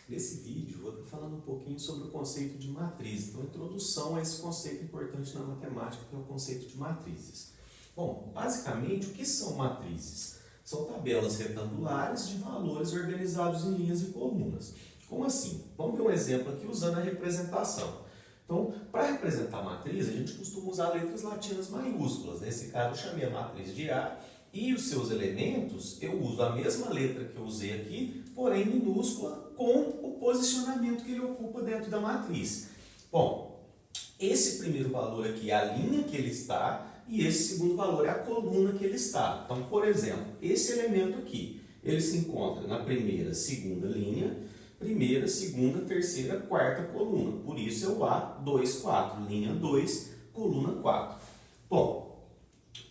Nesse vídeo, vou estar falando um pouquinho sobre o conceito de matriz, então, introdução a esse conceito importante na matemática, que é o conceito de matrizes. Bom, basicamente, o que são matrizes? São tabelas retangulares de valores organizados em linhas e colunas. Como assim? Vamos ver um exemplo aqui usando a representação. Então, para representar a matriz, a gente costuma usar letras latinas maiúsculas. Nesse caso, eu chamei a matriz de A e os seus elementos, eu uso a mesma letra que eu usei aqui, porém minúscula, com o posicionamento que ele ocupa dentro da matriz. Bom, esse primeiro valor aqui é a linha que ele está e esse segundo valor é a coluna que ele está. Então, por exemplo, esse elemento aqui, ele se encontra na primeira, segunda linha, primeira, segunda, terceira, quarta coluna. Por isso é o A2, 4, linha 2, coluna 4. Bom,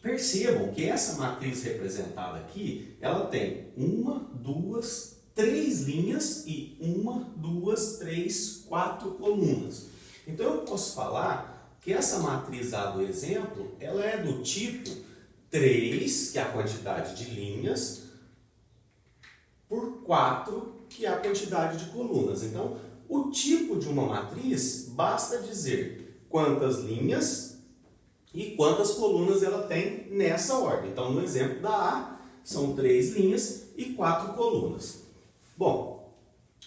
percebam que essa matriz representada aqui, ela tem 1, 2, 3 linhas e 1, 2, 3, 4 colunas. Então eu posso falar que essa matriz A do exemplo, ela é do tipo 3, que é a quantidade de linhas, por 4, que é a quantidade de colunas. Então, o tipo de uma matriz, basta dizer quantas linhas e quantas colunas ela tem nessa ordem. Então, no exemplo da A, são 3 linhas e 4 colunas. Bom,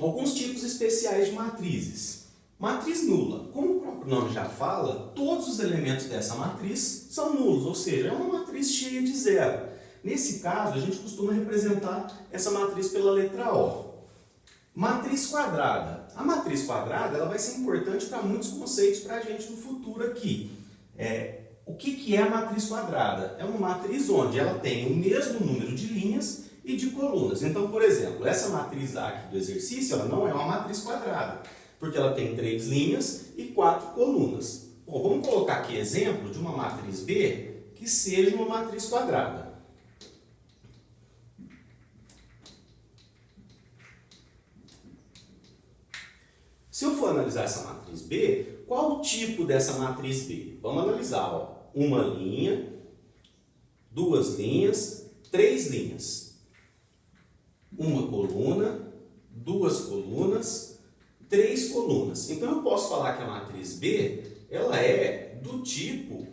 alguns tipos especiais de matrizes. Matriz nula. Como o próprio nome já fala, todos os elementos dessa matriz são nulos, ou seja, é uma matriz cheia de zero. Nesse caso, a gente costuma representar essa matriz pela letra O. Matriz quadrada. A matriz quadrada ela vai ser importante para muitos conceitos para a gente no futuro aqui. O que é a matriz quadrada? É uma matriz onde ela tem o mesmo número de linhas e de colunas. Então, por exemplo, essa matriz A aqui do exercício, ela não é uma matriz quadrada, porque ela tem 3 linhas e 4 colunas. Bom, vamos colocar aqui exemplo de uma matriz B que seja uma matriz quadrada. Se eu for analisar essa matriz B, qual o tipo dessa matriz B? Vamos analisar, ó. Uma linha, 2 linhas, 3 linhas. Uma coluna, 2 colunas, 3 colunas. Então eu posso falar que a matriz B, ela é do tipo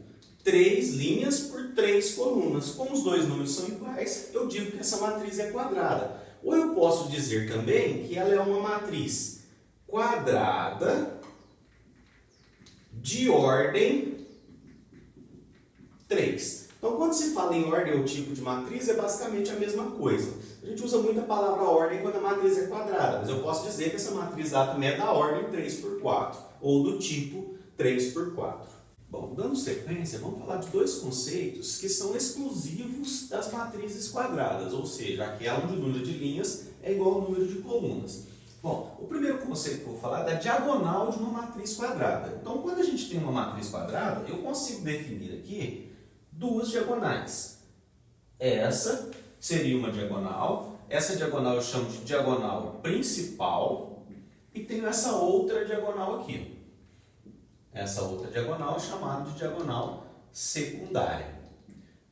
3 linhas por 3 colunas. Como os dois números são iguais, eu digo que essa matriz é quadrada. Ou eu posso dizer também que ela é uma matriz quadrada de ordem 3. Então, quando se fala em ordem ou tipo de matriz, é basicamente a mesma coisa. A gente usa muito a palavra ordem quando a matriz é quadrada, mas eu posso dizer que essa matriz A também é da ordem 3 por 4, ou do tipo 3 por 4. Bom, dando sequência, vamos falar de dois conceitos que são exclusivos das matrizes quadradas, ou seja, aquela onde o número de linhas é igual ao número de colunas. Bom, o primeiro conceito que eu vou falar é da diagonal de uma matriz quadrada. Então, quando a gente tem uma matriz quadrada, eu consigo definir aqui duas diagonais. Essa seria uma diagonal, essa diagonal eu chamo de diagonal principal, e tenho essa outra diagonal aqui. Essa outra diagonal é chamada de diagonal secundária.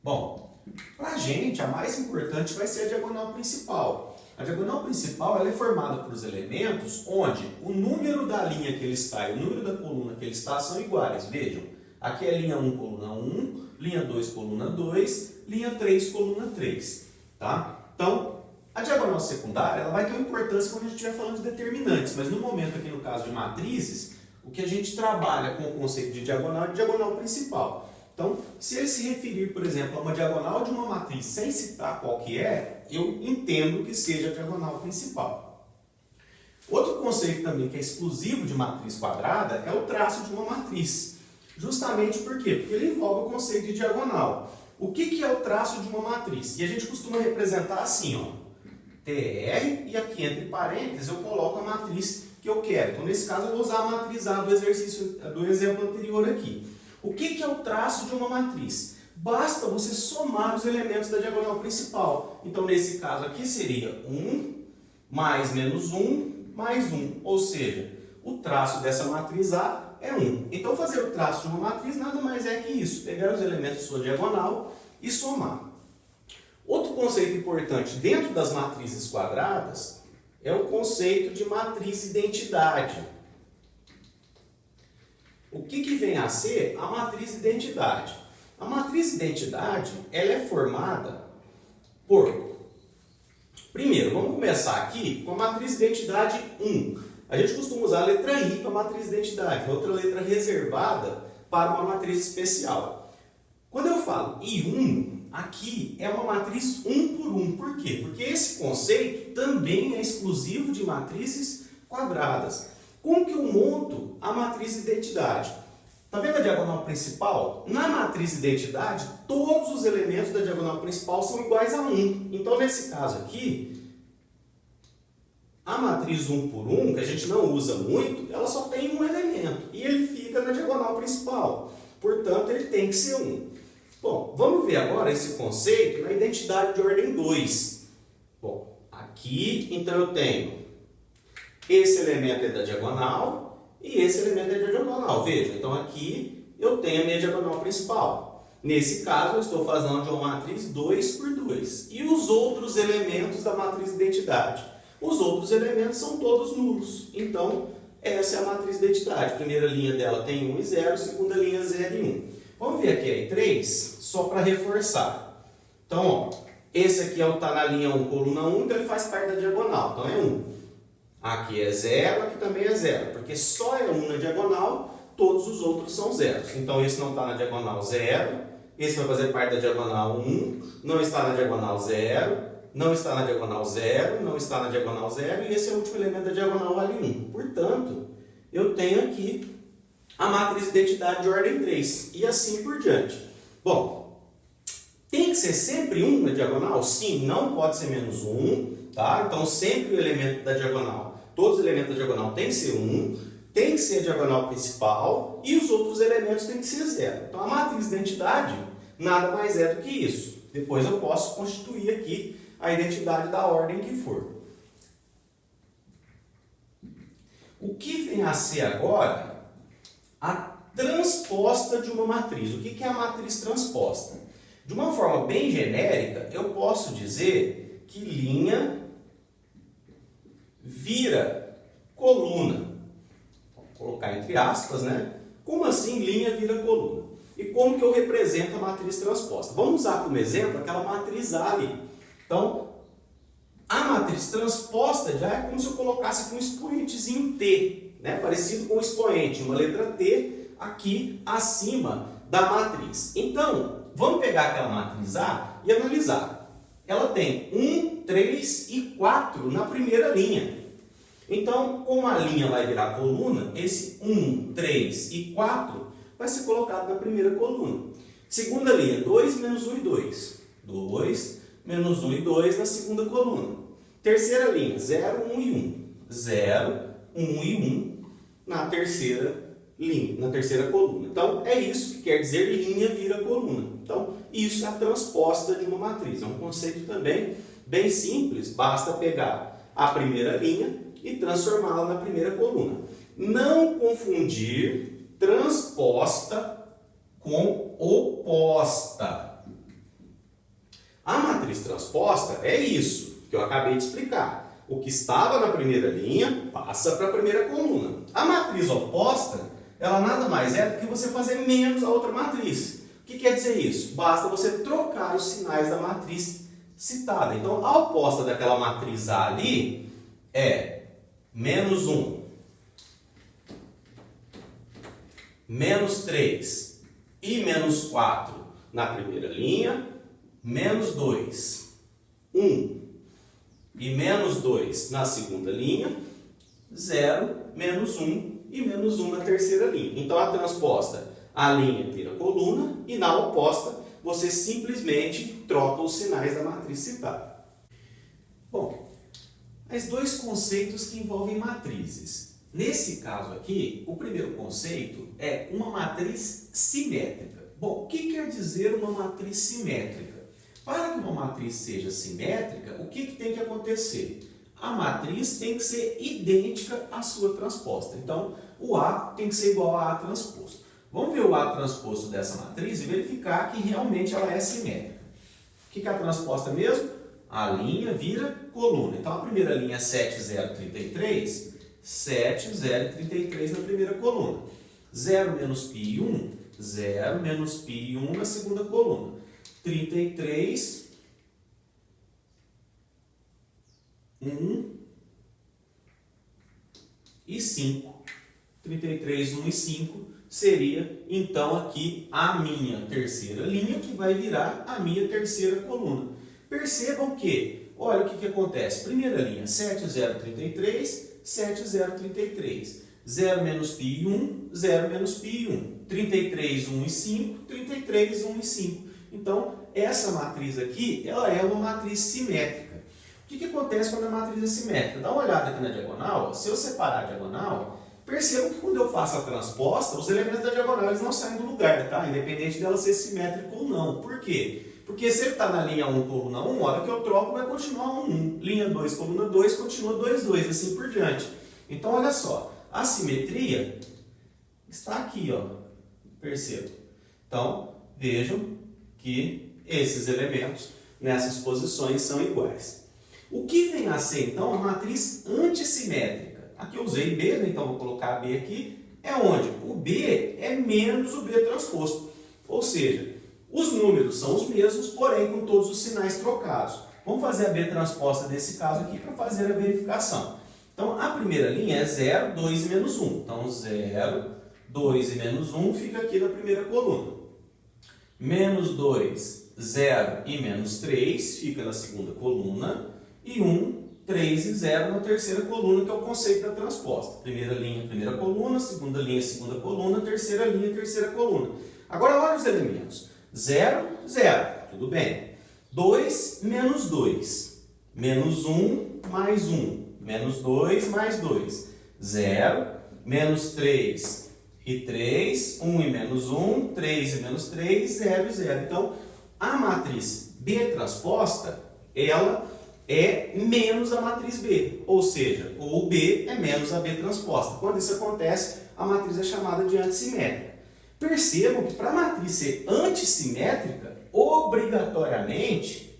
Bom, para a gente, a mais importante vai ser a diagonal principal. A diagonal principal ela é formada por elementos onde o número da linha que ele está e o número da coluna que ele está são iguais. Vejam, aqui é linha 1, coluna 1, linha 2, coluna 2, linha 3, coluna 3. Tá? Então, a diagonal secundária ela vai ter uma importância quando a gente estiver falando de determinantes, mas no momento aqui no caso de matrizes, o que a gente trabalha com o conceito de diagonal é diagonal principal. Então, se ele se referir, por exemplo, a uma diagonal de uma matriz sem citar qual que é, eu entendo que seja a diagonal principal. Outro conceito também que é exclusivo de matriz quadrada é o traço de uma matriz. Justamente por quê? Porque ele envolve o conceito de diagonal. O que é o traço de uma matriz? E a gente costuma representar assim, ó, TR, e aqui entre parênteses eu coloco a matriz que eu quero. Então, nesse caso, eu vou usar a matriz A do exercício, do exemplo anterior aqui. O que é o traço de uma matriz? Basta você somar os elementos da diagonal principal. Então, nesse caso aqui seria 1 mais menos 1 mais 1. Ou seja, o traço dessa matriz A é 1. Então, fazer o traço de uma matriz nada mais é que isso. Pegar os elementos da sua diagonal e somar. Outro conceito importante dentro das matrizes quadradas é o conceito de matriz identidade. O que vem a ser a matriz identidade? A matriz identidade, ela é formada por... Primeiro, vamos começar aqui com a matriz identidade 1. A gente costuma usar a letra I para a matriz identidade, outra letra reservada para uma matriz especial. Quando eu falo I1, aqui é uma matriz 1 por 1. Por quê? Porque esse conceito também é exclusivo de matrizes quadradas. Como que eu monto a matriz identidade? Está vendo a diagonal principal? Na matriz identidade, todos os elementos da diagonal principal são iguais a 1. Então, nesse caso aqui, a matriz 1 por 1, que a gente não usa muito, ela só tem um elemento. E ele fica na diagonal principal. Portanto, ele tem que ser 1. Bom, vamos ver agora esse conceito na identidade de ordem 2. Bom, aqui, então, eu tenho esse elemento é da diagonal e esse elemento é da diagonal. Veja, então aqui eu tenho a minha diagonal principal. Nesse caso, eu estou fazendo de uma matriz 2 por 2. E os outros elementos da matriz identidade? Os outros elementos são todos nulos. Então, essa é a matriz identidade. A primeira linha dela tem 1 e 0, segunda linha 0 e 1. Vamos ver aqui a I3, só para reforçar. Então, ó, esse aqui está na linha 1, coluna 1, então ele faz parte da diagonal. Então, é 1. Aqui é 0, aqui também é 0. Porque só é 1 na diagonal, todos os outros são zeros. Então, esse não está na diagonal 0. Esse vai fazer parte da diagonal 1. Não está na diagonal 0. Não está na diagonal 0. Não está na diagonal 0. E esse é o último elemento da diagonal ali 1. Portanto, eu tenho aqui a matriz identidade de ordem 3. E assim por diante. Bom, tem que ser sempre 1 na diagonal? Sim, não pode ser menos 1. Tá? Então, sempre o elemento da diagonal, todos os elementos da diagonal tem que ser 1, tem que ser a diagonal principal e os outros elementos tem que ser 0. Então, a matriz identidade nada mais é do que isso. Depois eu posso constituir aqui a identidade da ordem que for. O que vem a ser agora a transposta de uma matriz? O que é a matriz transposta? De uma forma bem genérica, eu posso dizer que linha vira coluna. Vou colocar entre aspas, né? Como assim linha vira coluna? E como que eu represento a matriz transposta? Vamos usar como exemplo aquela matriz A ali. Então, a matriz transposta já é como se eu colocasse com um expoentezinho T, né? Parecido com o expoente, uma letra T aqui acima da matriz. Então, vamos pegar aquela matriz A e analisar. Ela tem 1, 3 e 4 na primeira linha. Então, como a linha vai virar coluna, esse 1, 3 e 4 vai ser colocado na primeira coluna. Segunda linha, 2 menos 1 e 2. 2 menos 1 e 2 na segunda coluna. Terceira linha, 0, 1 e 1. 0, 1 e 1 na terceira linha, na terceira coluna. Então, é isso que quer dizer linha vira coluna. Então, isso é a transposta de uma matriz. É um conceito também bem simples. Basta pegar a primeira linha e transformá-la na primeira coluna. Não confundir transposta com oposta. A matriz transposta é isso que eu acabei de explicar. O que estava na primeira linha passa para a primeira coluna. A matriz oposta, ela nada mais é do que você fazer menos a outra matriz. O que quer dizer isso? Basta você trocar os sinais da matriz citada. Então, a oposta daquela matriz A ali é menos 1, menos 3 e menos 4 na primeira linha, menos 2, 1 e menos 2 na segunda linha, 0, menos 1 e menos 1 na terceira linha. Então, a transposta, a linha vira coluna e na oposta você simplesmente troca os sinais da matriz citada. Bom, mais dois conceitos que envolvem matrizes. Nesse caso aqui, o primeiro conceito é uma matriz simétrica. Bom, o que quer dizer uma matriz simétrica? Para que uma matriz seja simétrica, o que tem que acontecer? A matriz tem que ser idêntica à sua transposta. Então, o A tem que ser igual a A transposto. Vamos ver o A transposto dessa matriz e verificar que realmente ela é simétrica. O que é a transposta mesmo? A linha vira coluna. Então, a primeira linha é 7, 0, 33. 7, 0 e 33 na primeira coluna. 0 menos π 1, 0 menos π 1 na segunda coluna. 33, 1 e 5. 33, 1 e 5 seria, então, aqui a minha terceira linha, que vai virar a minha terceira coluna. Percebam que, olha o que acontece. Primeira linha, 7, 0, 33, 7, 0, 33. 0 menos π 1, 0 menos π 1. 33, 1 e 5, 33, 1 e 5. Então, essa matriz aqui, ela é uma matriz simétrica. O que acontece quando a matriz é simétrica? Dá uma olhada aqui na diagonal. Se eu separar a diagonal, percebam que quando eu faço a transposta, os elementos da diagonal eles não saem do lugar, tá? Independente dela ser simétrica ou não. Por quê? Porque se ele está na linha 1, coluna 1, a hora que eu troco vai continuar 1, 1. Linha 2, coluna 2, continua 2, 2, assim por diante. Então, olha só. A simetria está aqui, ó. Perceba. Então, vejam que esses elementos nessas posições são iguais. O que vem a ser, então, a matriz antissimétrica? Aqui eu usei B, né? Então vou colocar B aqui. É onde? O B é menos o B transposto. Ou seja, os números são os mesmos, porém com todos os sinais trocados. Vamos fazer a B transposta desse caso aqui para fazer a verificação. Então, a primeira linha é 0, 2 e menos 1. Então, 0, 2 e menos 1 fica aqui na primeira coluna. Menos 2, 0 e menos 3 fica na segunda coluna. E 1, 3 e 0 na terceira coluna, que é o conceito da transposta. Primeira linha, primeira coluna. Segunda linha, segunda coluna. Terceira linha, terceira coluna. Agora, olha os elementos. 0, 0. Tudo bem. 2, menos 2. Menos 1, mais 1. Menos 2, mais 2. 0, menos 3 e 3. 1 e menos 1. 3 e menos 3. 0 e 0. Então, a matriz B transposta, ela é menos a matriz B. Ou seja, o B é menos a B transposta. Quando isso acontece, a matriz é chamada de antissimétrica. Percebam que para a matriz ser antissimétrica, obrigatoriamente,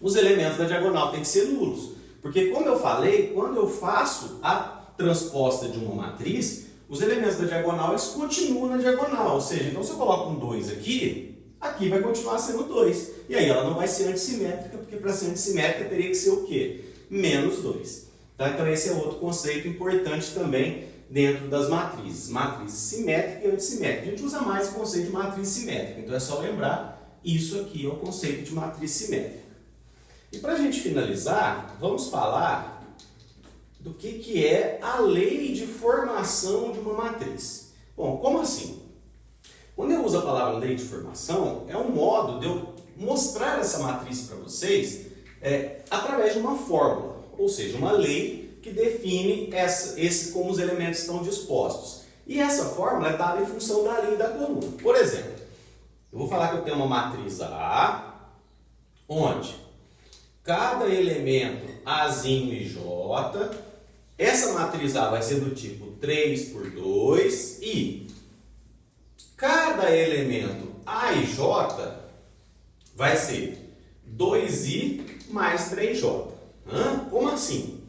os elementos da diagonal têm que ser nulos. Porque, como eu falei, quando eu faço a transposta de uma matriz, os elementos da diagonal eles continuam na diagonal. Ou seja, então se eu coloco um 2 aqui, aqui vai continuar sendo 2. E aí ela não vai ser antissimétrica, porque para ser antissimétrica teria que ser o quê? Menos 2. Tá? Então esse é outro conceito importante também dentro das matrizes. Matriz simétrica e antissimétrica. A gente usa mais o conceito de matriz simétrica. Então é só lembrar, isso aqui é o conceito de matriz simétrica. E para a gente finalizar, vamos falar do que é a lei de formação de uma matriz. Bom, como assim? Quando eu uso a palavra lei de formação, é um modo de eu mostrar essa matriz para vocês através de uma fórmula, ou seja, uma lei que define como os elementos estão dispostos. E essa fórmula é dada em função da linha e da coluna. Por exemplo, eu vou falar que eu tenho uma matriz A, onde cada elemento Azinho e J, essa matriz A vai ser do tipo 3 por 2 e cada elemento A e J vai ser 2i mais 3j. Como assim?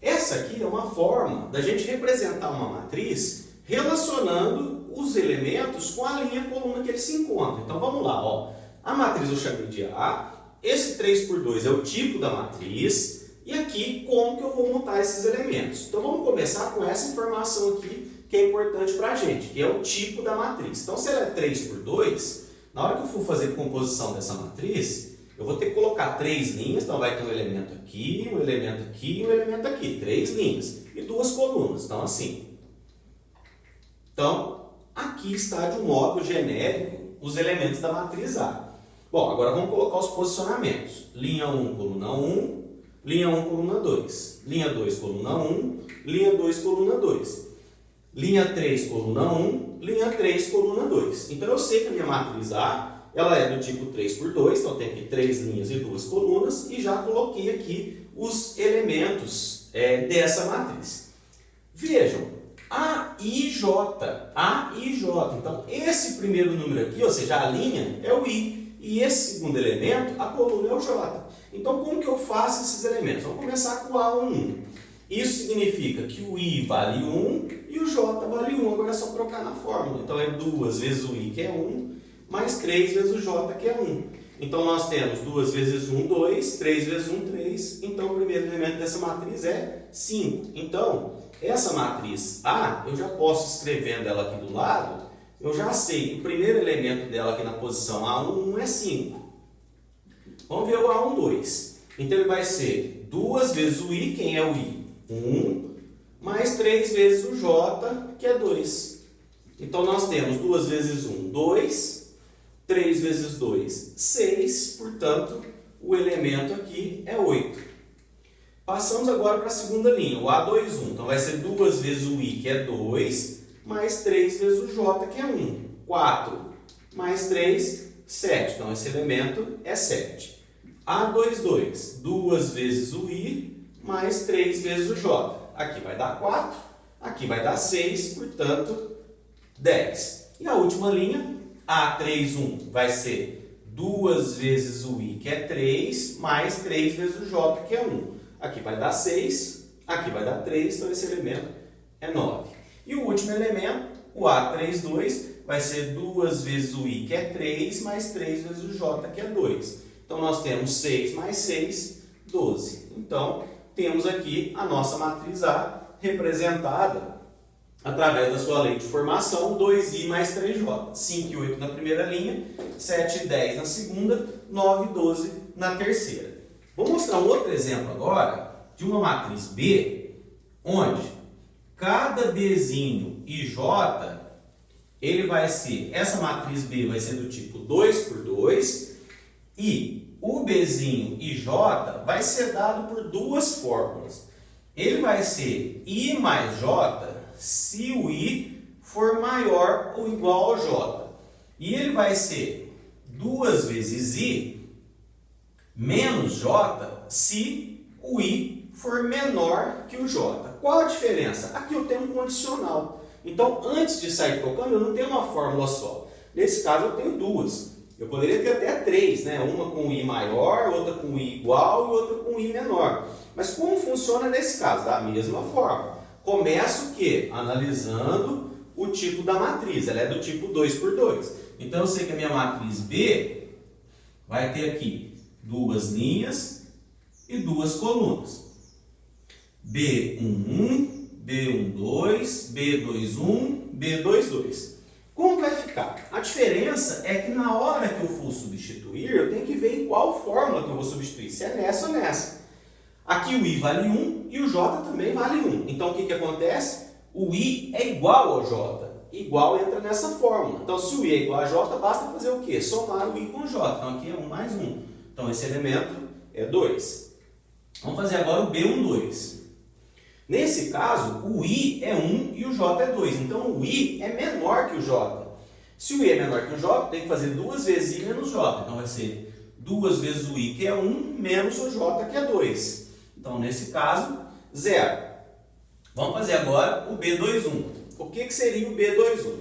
Essa aqui é uma forma da gente representar uma matriz relacionando os elementos com a linha e a coluna que eles se encontram. Então vamos lá. Ó. A matriz eu chamei de A, esse 3 por 2 é o tipo da matriz e aqui como que eu vou montar esses elementos. Então vamos começar com essa informação aqui que é importante para a gente, que é o tipo da matriz. Então, se ela é 3 por 2, na hora que eu for fazer a composição dessa matriz, eu vou ter que colocar 3 linhas, então vai ter um elemento aqui, um elemento aqui e um elemento aqui. 3 linhas e 2 colunas, então assim. Então, aqui está de um modo genérico os elementos da matriz A. Bom, agora vamos colocar os posicionamentos. Linha 1, coluna 1, linha 1, coluna 2. Linha 2, coluna 1, linha 2, coluna 2. Linha 3, coluna 1, linha 3, coluna 2. Então, eu sei que a minha matriz A, ela é do tipo 3 por 2, então eu tenho aqui 3 linhas e 2 colunas, e já coloquei aqui os elementos dessa matriz. Vejam, A e J. A e J. Então, esse primeiro número aqui, ou seja, a linha é o I. E esse segundo elemento, a coluna é o J. Então, como que eu faço esses elementos? Vamos começar com o A1. Isso significa que o I vale 1 e o J vale 1. Agora é só trocar na fórmula. Então, é 2 vezes o I, que é 1, mais 3 vezes o J, que é 1. Então, nós temos 2 vezes 1, 2, 3 vezes 1, 3. Então, o primeiro elemento dessa matriz é 5. Então, essa matriz A, eu já posso escrevendo ela aqui do lado, eu já sei que o primeiro elemento dela aqui na posição A1 é 5. Vamos ver o A1, 2. Então, ele vai ser 2 vezes o I, quem é o I? 1, mais 3 vezes o J, que é 2. Então, nós temos 2 vezes 1, 2, 3 vezes 2, 6, portanto, o elemento aqui é 8. Passamos agora para a segunda linha, o A21. Então, vai ser 2 vezes o I, que é 2, mais 3 vezes o J, que é 1. 4, mais 3, 7. Então, esse elemento é 7. A22, 2 vezes o I, mais 3 vezes o J. Aqui vai dar 4, aqui vai dar 6, portanto, 10. E a última linha, A31, vai ser 2 vezes o I, que é 3, mais 3 vezes o J, que é 1. Aqui vai dar 6, aqui vai dar 3, então esse elemento é 9. E o último elemento, o A32, vai ser 2 vezes o I, que é 3, mais 3 vezes o J, que é 2. Então, nós temos 6 mais 6, 12. Então, temos aqui a nossa matriz A representada através da sua lei de formação, 2i mais 3j. 5 e 8 na primeira linha, 7 e 10 na segunda, 9 e 12 na terceira. Vou mostrar um outro exemplo agora de uma matriz B, onde cada Bzinho e J, ele vai ser, essa matriz B vai ser do tipo 2 por 2, e o Bzinho e J vai ser dado por duas fórmulas. Ele vai ser I mais J se o I for maior ou igual ao J. E ele vai ser 2 vezes I menos J se o I for menor que o J. Qual a diferença? Aqui eu tenho um condicional. Então, antes de sair trocando, eu não tenho uma fórmula só. Nesse caso, eu tenho duas. Eu poderia ter até três, né? Uma com I maior, outra com I igual e outra com I menor. Mas como funciona nesse caso? Da mesma forma. Começo o quê? Analisando o tipo da matriz. Ela é do tipo 2 por 2. Então, eu sei que a minha matriz B vai ter aqui duas linhas e duas colunas. B11, B12, B21, B22. Como vai ficar? A diferença é que na hora que eu for substituir, eu tenho que ver em qual fórmula que eu vou substituir, se é nessa ou nessa. Aqui o I vale 1 e o J também vale 1. Então o que acontece? O I é igual ao J. Igual entra nessa fórmula. Então se o I é igual a J, basta fazer o quê? Somar o I com o J. Então aqui é 1 mais 1. Então esse elemento é 2. Vamos fazer agora o B12. Nesse caso, o I é 1 e o J é 2. Então, o I é menor que o J. Se o I é menor que o J, tem que fazer 2 vezes I menos J. Então, vai ser 2 vezes o I, que é 1, menos o J, que é 2. Então, nesse caso, 0. Vamos fazer agora o B21. O que seria o B21?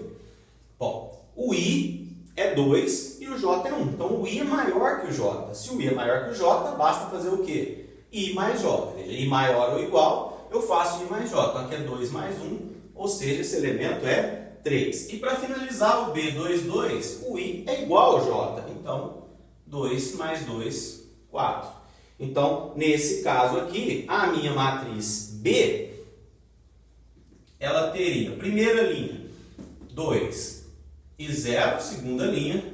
Bom, o I é 2 e o J é 1. Então, o I é maior que o J. Se o I é maior que o J, basta fazer o quê? I mais J. Veja, I maior ou igual, eu faço I mais J. Então, aqui é 2 mais 1, ou seja, esse elemento é 3. E para finalizar o B22, o I é igual ao J. Então, 2 mais 2, 4. Então, nesse caso aqui, a minha matriz B, ela teria, primeira linha, 2 e 0, segunda linha,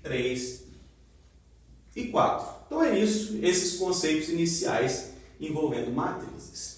3 e 4. Então, é isso, esses conceitos iniciais envolvendo matrizes.